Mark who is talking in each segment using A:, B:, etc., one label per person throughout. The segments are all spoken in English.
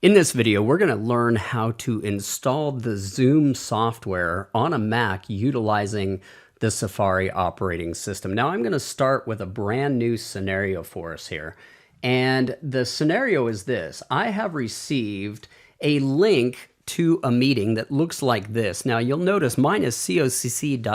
A: In this video, we're going to learn how to install the Zoom software on a Mac utilizing the Safari operating system. Now, I'm going to start with a brand new scenario for us here. And the scenario is this. I have received a link to a meeting that looks like this. Now, you'll notice mine is cocc.zoom.us.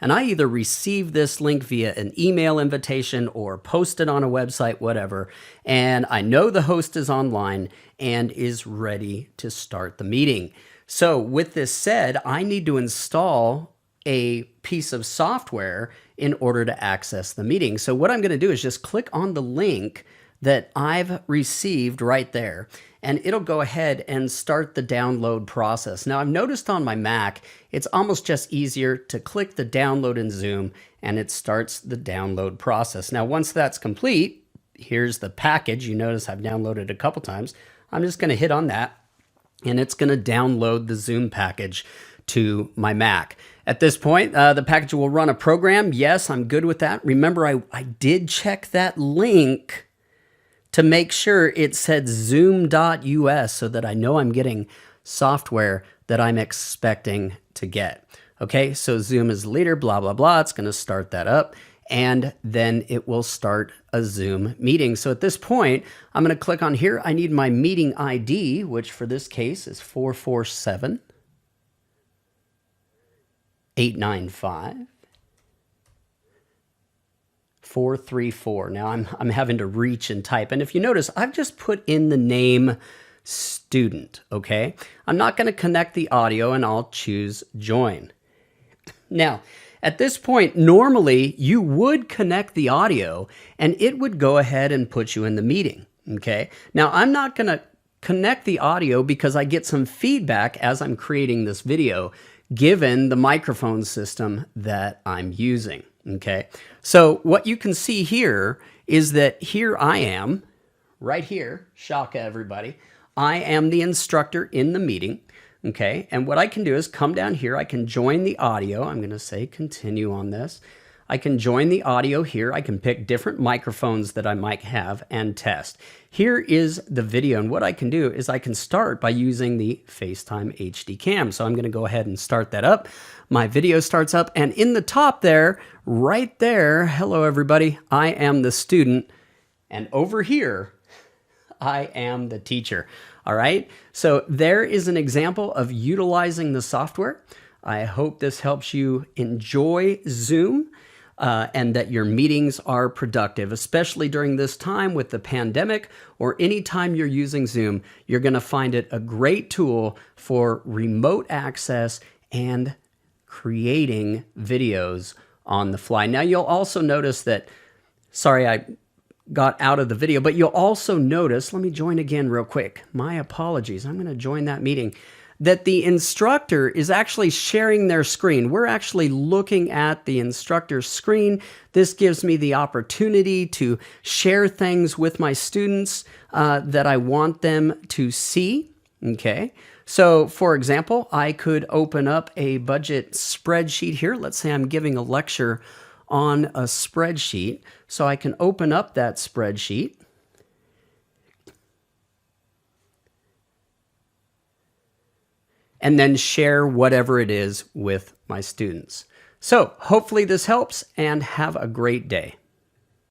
A: And I either receive this link via an email invitation or post it on a website, whatever. And I know the host is online and is ready to start the meeting. So with this said, I need to install a piece of software in order to access the meeting. So what I'm going to do is just click on the link that I've received right there, and it'll go ahead and start the download process. Now, I've noticed on my Mac, it's almost just easier to click the download in Zoom, and it starts the download process. Now, once that's complete, here's the package. You notice I've downloaded a couple times. I'm just going to hit on that, and it's going to download the Zoom package to my Mac. At this point, the package will run a program. Yes, I'm good with that. Remember, I did check that link to make sure it said zoom.us so that I know I'm getting software that I'm expecting to get. Okay, so Zoom is leader, blah, blah, blah. It's going to start that up, and then it will start a Zoom meeting. So at this point, I'm going to click on here. I need my meeting ID, which for this case is 447-895. 434. Now I'm having to reach and type. And if you notice, I've just put in the name student, okay? I'm not going to connect the audio, and I'll choose join. Now, at this point, normally you would connect the audio and it would go ahead and put you in the meeting, okay? Now, I'm not going to connect the audio because I get some feedback as I'm creating this video, given the microphone system that I'm using. Okay, so what you can see here is that here I am, right here, shaka everybody, I am the instructor in the meeting, okay, and what I can do is come down here, I can join the audio, I'm going to say continue on this, I can join the audio here, I can pick different microphones that I might have and test. Here is the video, and what I can do is I can start by using the FaceTime HD cam. So I'm going to go ahead and start that up. My video starts up, and in the top there, right there, hello everybody, I am the student, and over here, I am the teacher. All right, so there is an example of utilizing the software. I hope this helps you enjoy Zoom. And that your meetings are productive, especially during this time with the pandemic, or anytime you're using Zoom, you're going to find it a great tool for remote access and creating videos on the fly. Now, you'll also notice that, sorry, I got out of the video, but you'll also notice, let me join again real quick. My apologies. I'm going to join that meeting. That the instructor is actually sharing their screen. We're actually looking at the instructor's screen. This gives me the opportunity to share things with my students that I want them to see, okay? So, for example, I could open up a budget spreadsheet here. Let's say I'm giving a lecture on a spreadsheet. So I can open up that spreadsheet. And then share whatever it is with my students. So hopefully this helps, and have a great day.